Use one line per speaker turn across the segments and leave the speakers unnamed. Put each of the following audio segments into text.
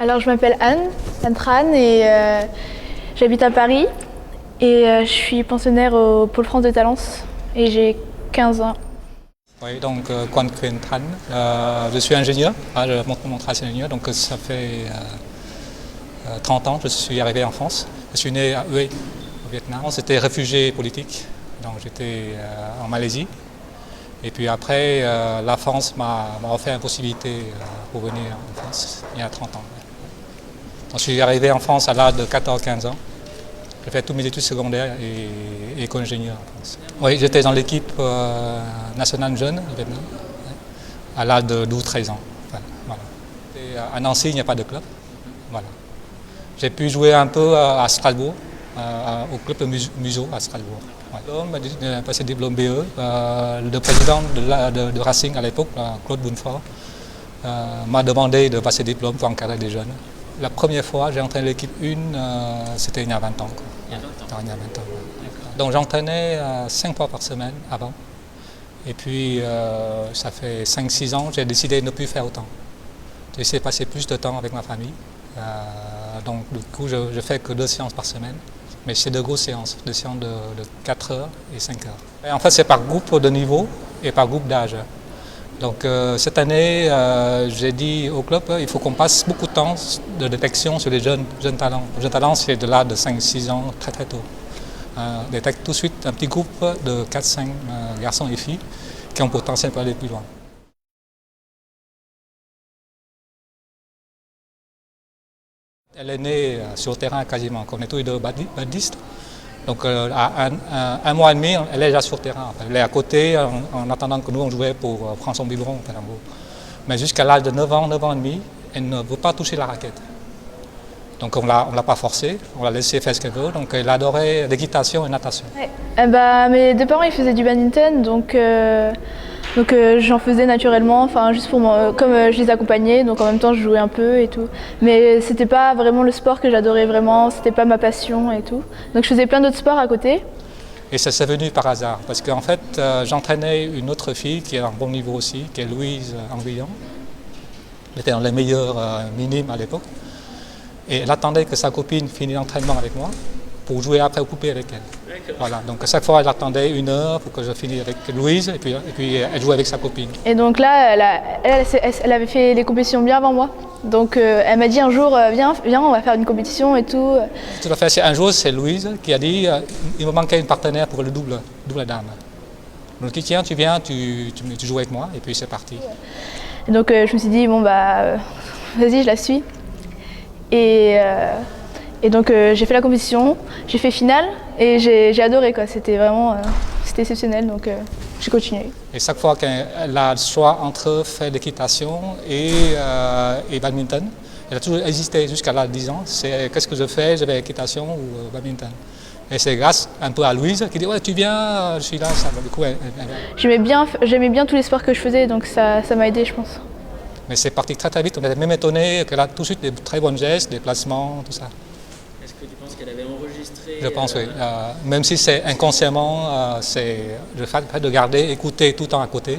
Alors je m'appelle Anne Tran et j'habite à Paris et je suis pensionnaire au Pôle France de Talence et j'ai 15 ans.
Oui, donc Quan Nguyen Tran, je suis ingénieur, je monte mon travail ingénieur, donc ça fait 30 ans que je suis arrivé en France. Je suis né à Hue, au Vietnam. J'étais réfugié politique, donc j'étais en Malaisie. Et puis après, la France m'a offert une possibilité pour venir en France il y a 30 ans. Donc, je suis arrivé en France à l'âge de 14-15 ans. J'ai fait toutes mes études secondaires et éco-ingénieur en France. Oui, j'étais dans l'équipe nationale jeune au Vietnam, à l'âge de 12-13 ans. Enfin, voilà. Et à Nancy, il n'y a pas de club. Voilà. J'ai pu jouer un peu à Strasbourg, au club de Museau à Strasbourg. J'ai passé diplôme BE. Le président de Racing à l'époque, Claude Bounfort, m'a demandé de passer diplôme pour encadrer des jeunes. La première fois, j'ai entraîné l'équipe 1, c'était il y a 20 ans. Quoi. Il y a 20 ans. Ouais. Donc j'entraînais 5 fois par semaine avant. Et puis ça fait 5-6 ans, j'ai décidé de ne plus faire autant. J'ai essayé de passer plus de temps avec ma famille. Donc du coup, je ne fais que 2 séances par semaine. Mais c'est de grosses séances, des séances de 4 heures et 5 heures. Et en fait, c'est par groupe de niveau et par groupe d'âge. Donc cette année, j'ai dit au club, il faut qu'on passe beaucoup de temps de détection sur les jeunes talents. Les jeunes talents, c'est de l'âge de 5-6 ans, très très tôt. Détecte tout de suite un petit groupe de 4-5 garçons et filles qui ont potentiel pour aller plus loin. Elle est née sur le terrain quasiment, comme on est tous les deux badistes. Donc à un mois et demi, elle est déjà sur le terrain. Elle est à côté en attendant que nous on jouait pour prendre son biberon. Mais jusqu'à l'âge de 9 ans et demi, elle ne veut pas toucher la raquette. Donc on ne l'a pas forcée, on l'a laissé faire ce qu'elle veut. Donc elle adorait l'équitation et la natation.
Ouais. Mes deux parents ils faisaient du badminton, donc j'en faisais naturellement, enfin juste pour moi, comme je les accompagnais, donc en même temps je jouais un peu et tout. Mais c'était pas vraiment le sport que j'adorais vraiment, c'était pas ma passion et tout. Donc je faisais plein d'autres sports à côté.
Et ça s'est venu par hasard, parce qu'en fait j'entraînais une autre fille qui est à un bon niveau aussi, qui est Louise Anguillon. Elle était dans les meilleurs minimes à l'époque. Et elle attendait que sa copine finisse l'entraînement avec moi pour jouer après au poupées avec elle. Voilà, donc à chaque fois elle attendait 1 heure pour que je finisse avec Louise et puis elle jouait avec sa copine.
Et donc là, elle avait fait les compétitions bien avant moi. Donc elle m'a dit un jour, viens, on va faire une compétition et tout.
Tout à fait, un jour c'est Louise qui a dit, il me manquait une partenaire pour le double dame. Donc tiens, tu viens, tu joues avec moi et puis c'est parti.
Et donc je me suis dit, bon vas-y, je la suis. Et donc j'ai fait la compétition, j'ai fait finale et j'ai adoré quoi. C'était vraiment c'était exceptionnel donc j'ai continué.
Et chaque fois qu'elle a le choix entre faire l'équitation et badminton, elle a toujours hésité jusqu'à l'âge de 10 ans. C'est qu'est-ce que je fais, je vais équitation ou badminton. Et c'est grâce un peu à Louise qui dit ouais tu viens, je suis là. Ça. Du coup,
j'aimais bien tous les sports que je faisais donc ça m'a aidé je pense.
Mais c'est parti très très vite, on était même étonné qu'elle a tout de suite des très bons gestes, des placements, tout ça.
Est-ce que tu penses qu'elle avait enregistré?
Je pense oui. Même si c'est inconsciemment, c'est le fait de garder, écouter tout le temps à côté.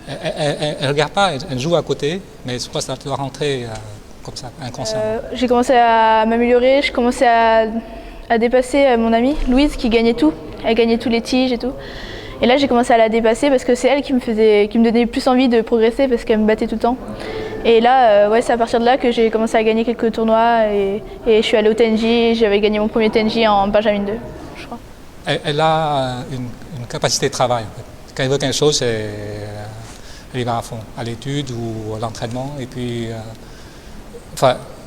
Elle ne regarde pas, elle joue à côté, mais je crois que ça doit rentrer comme ça, inconsciemment.
J'ai commencé à m'améliorer, je commençais à dépasser mon amie Louise qui gagnait tout. Elle gagnait tous les tiges et tout. Et là j'ai commencé à la dépasser parce que c'est elle qui me donnait plus envie de progresser parce qu'elle me battait tout le temps. Et là, c'est à partir de là que j'ai commencé à gagner quelques tournois et je suis allée au TNJ, j'avais gagné mon premier TNJ en Benjamin 2, je crois.
Elle a une capacité de travail. En fait. Quand elle veut quelque chose, elle y va à fond, à l'étude ou à l'entraînement. Et puis,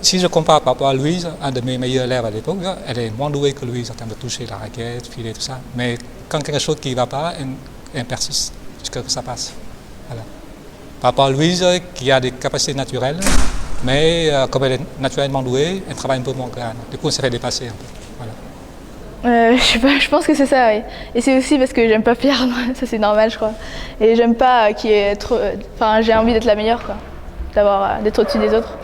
si je compare par rapport à Louise, un de mes meilleurs élèves à l'époque, elle est moins douée que Louise en termes de toucher la raquette, filer, tout ça. Mais quand quelque chose qui ne va pas, elle persiste jusqu'à ce que ça passe. Voilà. Par rapport à Louise, qui a des capacités naturelles, mais comme elle est naturellement douée, elle travaille un peu moins grave. Du coup, elle s'est fait dépasser un peu. Voilà.
Je sais pas, je pense que c'est ça, oui. Et c'est aussi parce que j'aime pas perdre, ça c'est normal, je crois. Et j'aime pas qu'il y ait trop. Enfin, j'ai envie d'être la meilleure, quoi. D'être au-dessus des autres.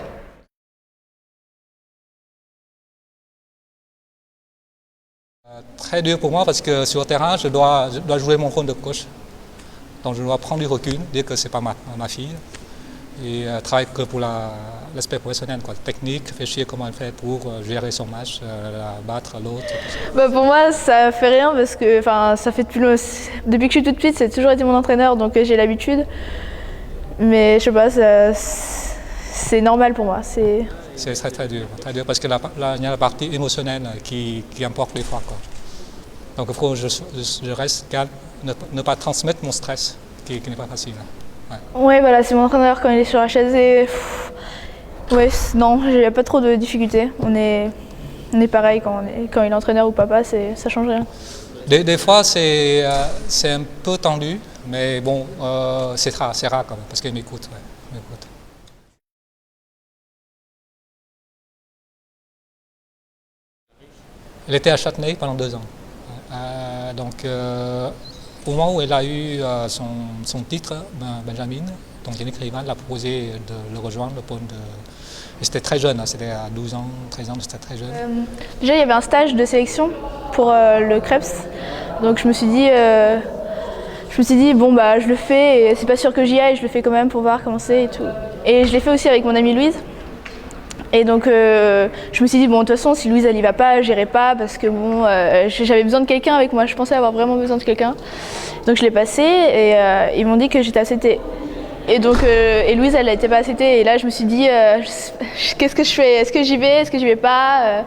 Très dur pour moi parce que sur le terrain, je dois jouer mon rôle de coach. Donc je dois prendre du recul, dire que ce n'est pas ma fille. et travaille que pour l'aspect professionnel, quoi. Technique, réfléchir comment elle fait pour gérer son match, battre l'autre.
Bah, pour moi, ça fait rien parce que ça fait depuis que je suis toute petite, c'est toujours été mon entraîneur, donc j'ai l'habitude. Mais je sais pas, c'est normal pour moi.
C'est très dur parce que là, il y a la partie émotionnelle qui importe des fois, quoi. Donc il faut que je reste calme, ne pas transmettre mon stress, qui n'est pas facile.
Ouais, voilà, c'est mon entraîneur quand il est sur la chaise et... Ouais, non, il n'y a pas trop de difficultés. On est pareil quand il est entraîneur ou papa, ça change rien.
Des fois, c'est un peu tendu, mais bon, c'est rare quand même, parce qu'il m'écoute. Ouais, Elle était à Châtenay pendant 2 ans. Au moment où elle a eu son titre, Benjamin, donc il y a une écrivain, l'a proposé de le rejoindre, le pôle de... C'était très jeune, c'était à 12 ans, 13 ans, c'était très jeune.
Déjà, il y avait un stage de sélection pour le Krebs, donc je me suis dit bon bah je le fais, et c'est pas sûr que j'y aille, je le fais quand même pour voir comment c'est et tout. Et je l'ai fait aussi avec mon amie Louise. Et donc je me suis dit bon, de toute façon si Louise elle y va pas, j'irai pas parce que bon j'avais besoin de quelqu'un avec moi, je pensais avoir vraiment besoin de quelqu'un. Donc je l'ai passé et ils m'ont dit que j'étais acceptée. Et donc Louise elle n'était pas acceptée et là je me suis dit qu'est-ce que je fais, est-ce que j'y vais pas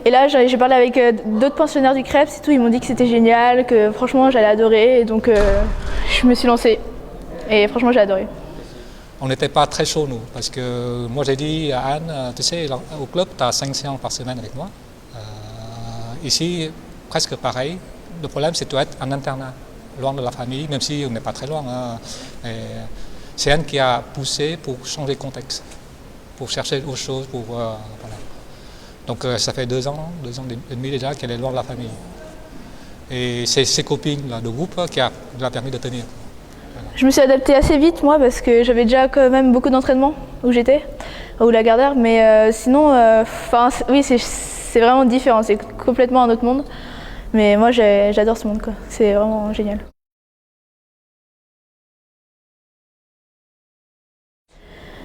Et là j'ai parlé avec d'autres pensionnaires du Krebs et tout, ils m'ont dit que c'était génial, que franchement j'allais adorer et donc je me suis lancée et franchement j'ai adoré.
On n'était pas très chaud, nous, parce que moi j'ai dit à Anne, tu sais, au club, tu as 5 séances par semaine avec moi. Ici, presque pareil. Le problème, c'est que tu dois être en internat, loin de la famille, même si on n'est pas très loin. C'est Anne qui a poussé pour changer de contexte, pour chercher autre chose. Voilà. Donc ça fait 2 ans et demi déjà qu'elle est loin de la famille. Et c'est ses copines là, de groupe qui lui a permis de tenir.
Je me suis adaptée assez vite moi parce que j'avais déjà quand même beaucoup d'entraînement où j'étais, ou Lagardère, mais sinon, oui c'est vraiment différent, c'est complètement un autre monde. Mais moi j'adore ce monde, quoi. C'est vraiment génial.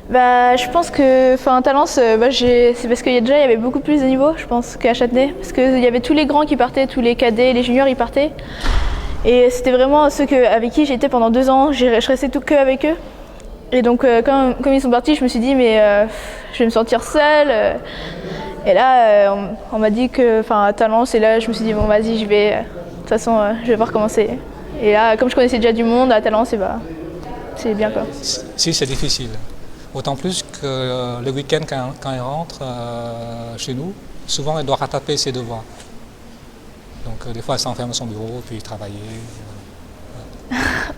Bah, je pense que Talence, c'est parce qu'il y avait beaucoup plus de niveaux, je pense, qu'à Châtenay. Parce qu'il y avait tous les grands qui partaient, tous les cadets, les juniors ils partaient. Et c'était vraiment ceux avec qui j'étais pendant 2 ans, je restais tout que avec eux. Et donc comme ils sont partis, je me suis dit mais je vais me sentir seule. Et là on m'a dit que à Talence, et là je me suis dit bon vas-y j'y vais, de toute façon je vais voir comment c'est. Et là comme je connaissais déjà du monde à Talence, c'est bien quoi.
Si c'est difficile. D'autant plus que le week-end quand elle rentre chez nous, souvent elle doit rattraper ses devoirs. Donc des fois, elle s'enferme dans son bureau, puis travailler.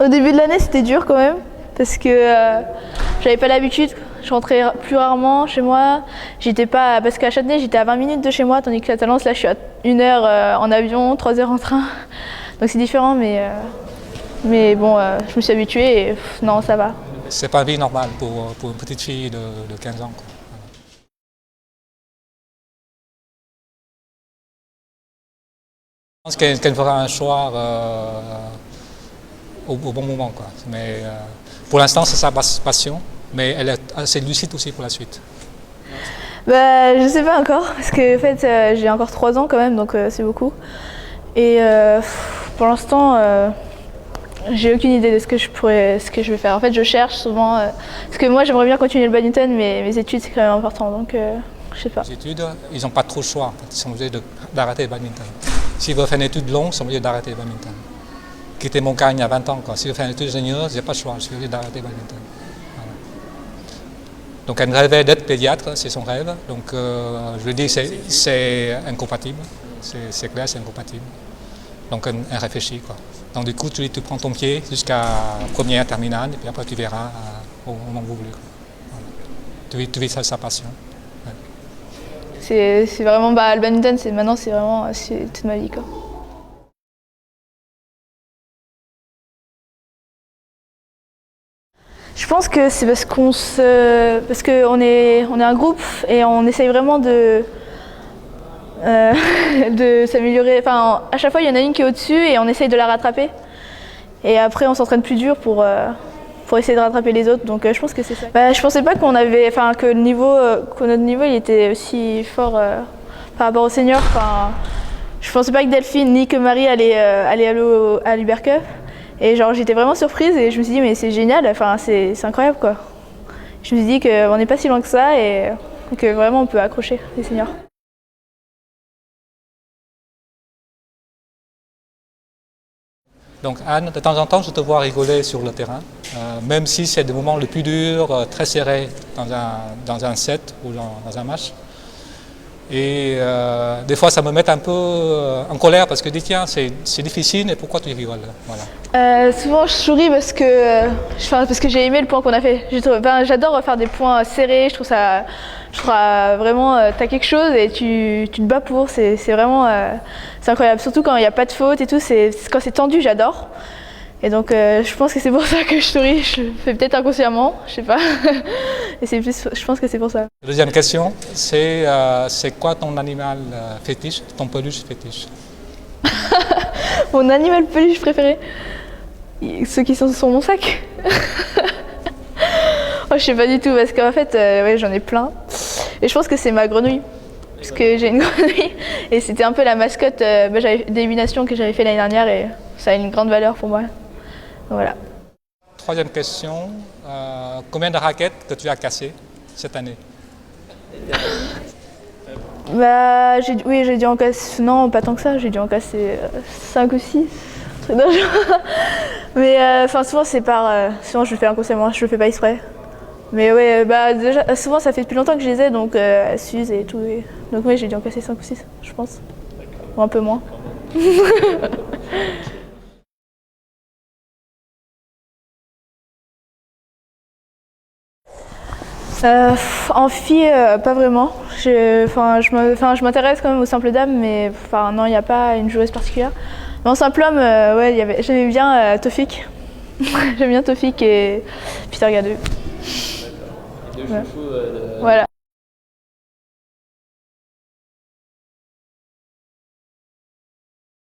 Au début de l'année, c'était dur quand même, parce que j'avais pas l'habitude. Je rentrais plus rarement chez moi. Parce qu'à Châtenay, j'étais à 20 minutes de chez moi, tandis que à Talence, là, je suis à 1 heure en avion, 3 heures en train. Donc c'est différent, mais bon, je me suis habituée et non, ça va.
C'est pas une vie normale pour une petite fille de 15 ans, quoi. Je pense qu'elle fera un choix au bon moment, quoi. Mais pour l'instant, c'est sa passion, mais elle est assez lucide aussi pour la suite.
Bah, je sais pas encore, parce que en fait, j'ai encore 3 ans quand même, donc c'est beaucoup. Et pour l'instant, j'ai aucune idée de ce que je vais faire. En fait, je cherche souvent, parce que moi, j'aimerais bien continuer le badminton, mais mes études, c'est quand même important, donc je sais pas.
Les études, ils n'ont pas trop le choix, en fait. Ils sont obligés d'arrêter le badminton. S'ils veulent faire une étude longue, ils sont obligés d'arrêter le badminton. Qui était mon cas il y a 20 ans. Si je veux faire une étude ingénieuse, je n'ai pas le choix, je suis obligé d'arrêter le badminton. Voilà. Donc elle rêvait d'être pédiatre, c'est son rêve. Donc je lui dis c'est incompatible, c'est clair, c'est incompatible. Donc elle réfléchit, quoi. Donc du coup, tu prends ton pied jusqu'à première, terminale, et puis après tu verras au moment où vous voulez. Voilà. Tu vis sa passion. Ouais.
C'est vraiment, le badminton, maintenant c'est vraiment toute ma vie, quoi. Je pense que c'est parce qu'on est un groupe et on essaye vraiment de s'améliorer. À chaque fois, il y en a une qui est au-dessus et on essaye de la rattraper. Et après, on s'entraîne plus dur pour pour essayer de rattraper les autres. Donc je pense que c'est ça. Je pensais pas qu'on avait, que le niveau, que notre niveau il était aussi fort par rapport aux seniors. Je pensais pas que Delphine ni que Marie allaient aller à l'Ubercup. Et genre j'étais vraiment surprise et je me suis dit mais c'est génial, c'est incroyable quoi. Je me suis dit qu'on n'est pas si loin que ça et que vraiment on peut accrocher les seniors.
Donc Anne, de temps en temps, je te vois rigoler sur le terrain, même si c'est des moments les plus durs, très serrés dans un set ou dans un match. Et des fois, ça me met un peu en colère parce que je dis tiens, c'est difficile et pourquoi tu rigoles? Voilà.
Souvent, je souris parce que j'ai aimé le point qu'on a fait. J'adore faire des points serrés. Je trouve vraiment, t'as quelque chose et tu te bats pour. C'est vraiment, c'est incroyable. Surtout quand il n'y a pas de faute et tout. Quand c'est tendu, j'adore. Et donc, je pense que c'est pour ça que je souris. Je fais peut-être inconsciemment, je sais pas. Et je pense que c'est pour ça.
Deuxième question, c'est quoi ton animal fétiche, ton peluche fétiche?
Mon animal peluche préféré? Ceux qui sont sur mon sac. Oh, je sais pas du tout, parce qu'en fait, ouais, j'en ai plein. Et je pense que c'est ma grenouille. Parce que j'ai une grenouille. Et c'était un peu la mascotte d'élimination que j'avais fait l'année dernière. Et ça a une grande valeur pour moi. Voilà.
Troisième question, combien de raquettes que tu as cassées cette année?
J'ai dû en casser, non pas tant que ça, j'ai dû en casser 5 ou 6, truc d'un genre. Mais souvent souvent je le fais inconsciemment, je le fais pas exprès. Mais ouais, déjà souvent ça fait depuis longtemps que je les ai, donc elles s'usent et tout. Donc oui, j'ai dû en casser 5 ou 6, je pense. Ou un peu moins. En fille, pas vraiment. Je m'intéresse quand même aux simples dames, mais non, il n'y a pas une joueuse particulière. Mais en simple homme, ouais, j'aimais bien Tofik. J'aime bien Tofik et Peter Gadeux.
D'accord. Les deux chouchous.
Voilà.